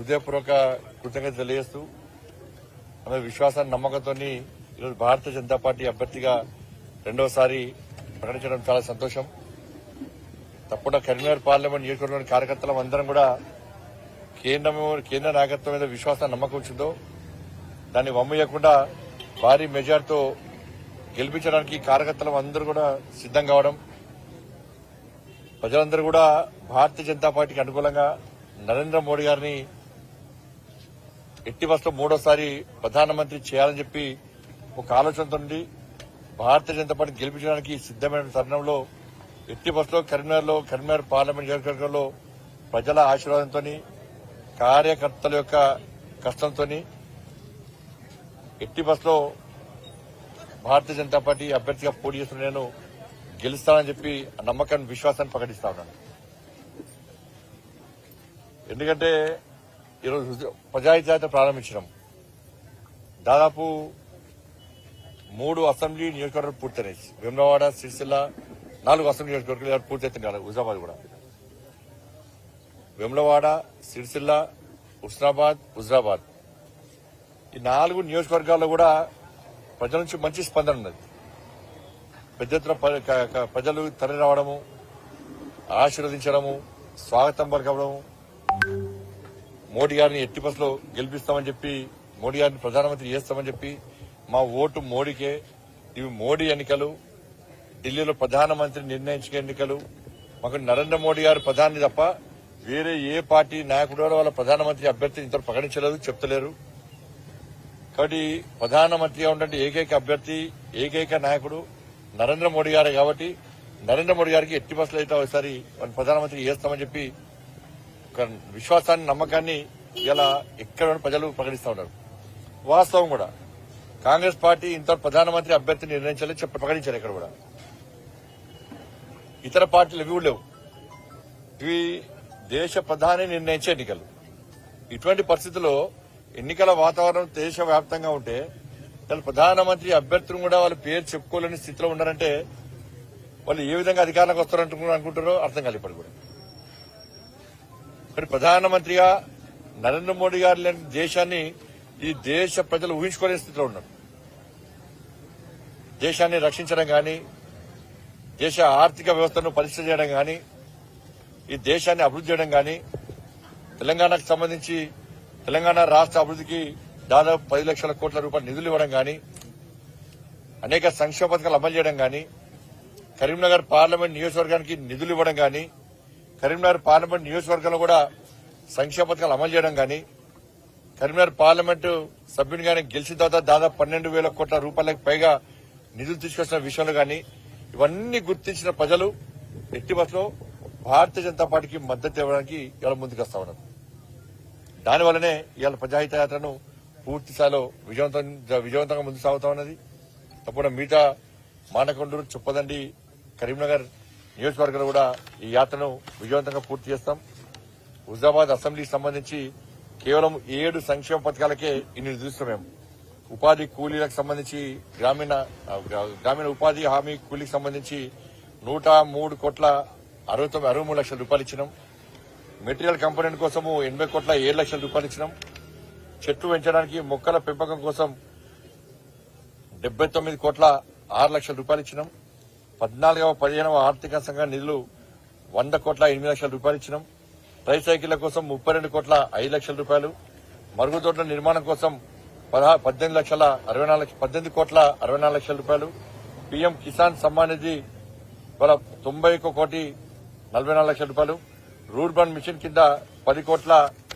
హృదయపూర్వక కృతజ్ఞత తెలియజేస్తూ ఆమె విశ్వాసాన్ని నమ్మకంతో ఈరోజు భారతీయ జనతా పార్టీ అభ్యర్థిగా రెండవసారి ప్రకటించడం చాలా సంతోషం. తప్పకుండా కరీంనగర్ పార్లమెంట్ నియోజకవర్గంలోని కార్యకర్తలం అందరం కూడా కేంద్ర నాయకత్వం మీద విశ్వాసాన్ని నమ్మకం ఉంచిందో దాన్ని వమ్మయ్యకుండా భారీ మెజార్టీతో గెలిపించడానికి కార్యకర్తలు అందరూ కూడా సిద్దం కావడం, ప్రజలందరూ కూడా భారతీయ జనతా పార్టీకి అనుకూలంగా నరేంద్ర మోడీ గారిని ఎట్టి బస్సులో మూడోసారి ప్రధానమంత్రి చేయాలని చెప్పి ఒక ఆలోచనతో భారతీయ జనతా పార్టీ గెలిపించడానికి సిద్దమైన తరుణంలో ఎట్టి బస్సులో కరీంనగర్ పార్లమెంట్ నియోజకవర్గంలో ప్రజల ఆశీర్వాదంతో కార్యకర్తల యొక్క కష్టంతో ఎట్టి బస్సులో భారతీయ జనతా పార్టీ అభ్యర్థిగా పోటీ చేస్తున్న నేను గెలుస్తానని చెప్పి ఆ నమ్మకాన్ని విశ్వాసాన్ని ప్రకటిస్తా ఉన్నాను. ఎందుకంటే ఈరోజు ప్రజాహిత ప్రారంభించడం దాదాపు 3 అసెంబ్లీ నియోజకవర్గాలు పూర్తయినాయి. వేములవాడ, సిరిసిల్ల 4 అసెంబ్లీ నియోజకవర్గాలు పూర్తవుతున్నాయి. హుజాబాద్ కూడా వేములవాడ, సిరిసిల్ల, హుజరాబాద్ ఈ 4 నియోజకవర్గాల్లో కూడా ప్రజల నుంచి మంచి స్పందన ఉన్నది. పెద్ద ఎత్తున ప్రజలు తరలి రావడము, ఆశీర్వదించడము, స్వాగతం పలకడము, మోడీ గారిని ఎట్టి బస్సులో గెలిపిస్తామని చెప్పి, మోడీ గారిని ప్రధానమంత్రి చేస్తామని చెప్పి, మా ఓటు మోడీకే, ఇవి మోడీ ఎన్నికలు, ఢిల్లీలో ప్రధానమంత్రి నిర్ణయించే ఎన్నికలు, మాకు నరేంద్ర మోడీ గారు ప్రధాని తప్ప వేరే ఏ పార్టీ నాయకుడు వాళ్ళ ప్రధానమంత్రి అభ్యర్థిని ఇంత ప్రకటించలేదు, చెప్తలేరు. కాబట్టి ప్రధానమంత్రిగా ఉన్నటువంటి ఏకైక అభ్యర్థి, ఏకైక నాయకుడు నరేంద్ర మోడీ గారే. కాబట్టి నరేంద్ర మోడీ గారికి ఎట్టి బస్సులు అయితే ఒకసారి ప్రధానమంత్రి చేస్తామని చెప్పి ఒక విశ్వాసాన్ని, నమ్మకాన్ని ఇలా ఎక్కడ ప్రజలు ప్రకటిస్తూ ఉన్నారు. వాస్తవం కూడా కాంగ్రెస్ పార్టీ ఇంత ప్రధానమంత్రి అభ్యర్థిని నిర్ణయించాలని ప్రకటించారు. ఇక్కడ కూడా ఇతర పార్టీలు ఇవి లేవు. ఇవి దేశ ప్రధాని నిర్ణయించే ఎన్నికలు. ఇటువంటి పరిస్థితుల్లో ఎన్నికల వాతావరణం దేశవ్యాప్తంగా ఉంటే ప్రధానమంత్రి అభ్యర్థులు కూడా వాళ్ళ పేరు చెప్పుకోలేని స్థితిలో ఉన్నారంటే వాళ్ళు ఏ విధంగా అధికారంలోకి వస్తారంటున్నారో అర్థం కాదు. ఇప్పుడు కూడా మరి ప్రధానమంత్రిగా నరేంద్ర మోడీ గారు లేని దేశాన్ని ఈ దేశ ప్రజలు ఊహించుకోలేని స్థితిలో ఉన్నారు. దేశాన్ని రక్షించడం గాని, దేశ ఆర్థిక వ్యవస్థను పరీక్ష చేయడం గాని, ఈ దేశాన్ని అభివృద్ధి చేయడం గాని, తెలంగాణకు సంబంధించి తెలంగాణ రాష్ట్ర అభివృద్ధికి దాదాపు 10 లక్షల కోట్ల రూపాయల నిధులు ఇవ్వడం గాని, అనేక సంక్షేమ పథకాలు అమలు చేయడం గాని, కరీంనగర్ పార్లమెంట్ నియోజకవర్గానికి నిధులు ఇవ్వడం గాని, కరీంనగర్ పార్లమెంట్ నియోజకవర్గంలో కూడా సంక్షేమ పథకాలు అమలు చేయడం గాని, కరీంనగర్ పార్లమెంటు సభ్యునిగానే గెలిచిన తర్వాత దాదాపు 12,000 కోట్ల రూపాయలకు పైగా నిధులు తీసుకొచ్చిన విషయంలో గాని ఇవన్నీ గుర్తించిన ప్రజలు ఎట్టి బస్సులో భారతీయ జనతా పార్టీకి మద్దతు ఇవ్వడానికి ఇవాళ ముందుకు వస్తా ఉన్నారు. దానివల్లనే ఇవాళ ప్రజాహిత యాత్రను పూర్తి స్థాయిలో విజయవంతంగా ముందుకు సాగుతా ఉన్నది. తప్పకుండా మిగతా మానకొండూరు, చొప్పదండి, కరీంనగర్ నియోజకవర్గాలు కూడా ఈ యాత్రను విజయవంతంగా పూర్తి చేస్తాం. హుజాబాద్ అసెంబ్లీకి సంబంధించి కేవలం 7 సంక్షేమ పథకాలకే ఇన్ని నిధులు మేము. ఉపాధి కూలీలకు సంబంధించి గ్రామీణ ఉపాధి హామీ కూలీకి సంబంధించి 103 కోట్ల 63 లక్షల రూపాయలు ఇచ్చినాం. మెటీరియల్ కంపోనెంట్ కోసము 80 కోట్ల 7 లక్షల రూపాయలు ఇచ్చినాం. చెట్లు పెంచడానికి మొక్కల పెంపకం కోసం 79 కోట్ల 6 లక్షల రూపాయలు ఇచ్చినాం. 14వ 15వ ఆర్థిక సంఘ నిధులు 100 కోట్ల 8 లక్షల రూపాయలు ఇచ్చినాం. ట్రైసైకిళ్ల కోసం 32 కోట్ల 5 లక్షల రూపాయలు, మరుగుదొడ్ల నిర్మాణం కోసం 18 కోట్ల 64 లక్షల రూపాయలు, పీఎం కిసాన్ సమ్మాన్ నిధి 91 కోటి 44 లక్షల రూపాయలు, రూర్బన్ మిషన్ కింద 10 కోట్ల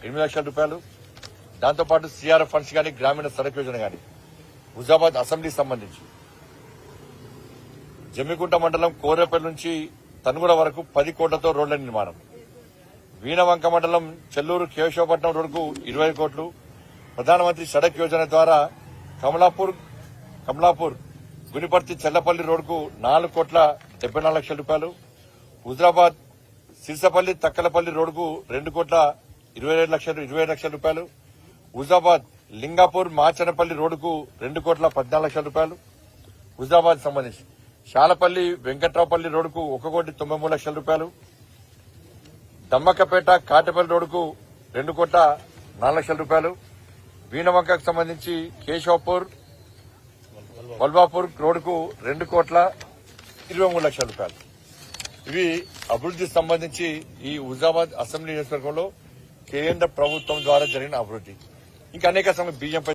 8 లక్షల రూపాయలు, దాంతోపాటు సీఆర్ఎఫ్ ఫండ్స్ గాని, గ్రామీణ సడక్ యోజన గాని. హుజాబాద్ అసెంబ్లీకి సంబంధించి జమ్మికుంట మండలం కోరేపల్లి నుంచి తనుగుల వరకు 10 కోట్లతో రోడ్ల నిర్మాణం, వీణవంక మండలం చెల్లూరు కేశవపట్నం రోడ్డుకు 20 కోట్లు, ప్రధానమంత్రి సడక్ యోజన ద్వారా కమలాపూర్ గునిపర్తి చెల్లపల్లి రోడ్డుకు 4 కోట్ల 74 లక్షల రూపాయలు, హుజరాబాద్ సిరిసపల్లి తక్కలపల్లి రోడ్డుకు 2 కోట్ల 27 లక్షల రూపాయలు, హుజాబాద్ లింగాపూర్ మాచనపల్లి రోడ్డుకు 2 కోట్ల 14 లక్షల రూపాయలు, హుజాబాద్ సంబంధించి శాలపల్లి వెంకట్రావుపల్లి రోడ్డుకు 1 కోటి 93 లక్షల రూపాయలు, దమ్మక్కపేట కాటపల్లి రోడ్డుకు 2 కోట్ల 4 లక్షల రూపాయలు, వీణవంకకు సంబంధించి కేశవపూర్ వల్వాపూర్ రోడ్డుకు 2,23,00,000 రూపాయలు. ఇవి అభివృద్ధికి సంబంధించి ఈ హుజాబాద్ అసెంబ్లీ నియోజకవర్గంలో కేంద్ర ప్రభుత్వం ద్వారా జరిగిన అభివృద్ధి. ఇంకా అనేక బియ్యంపై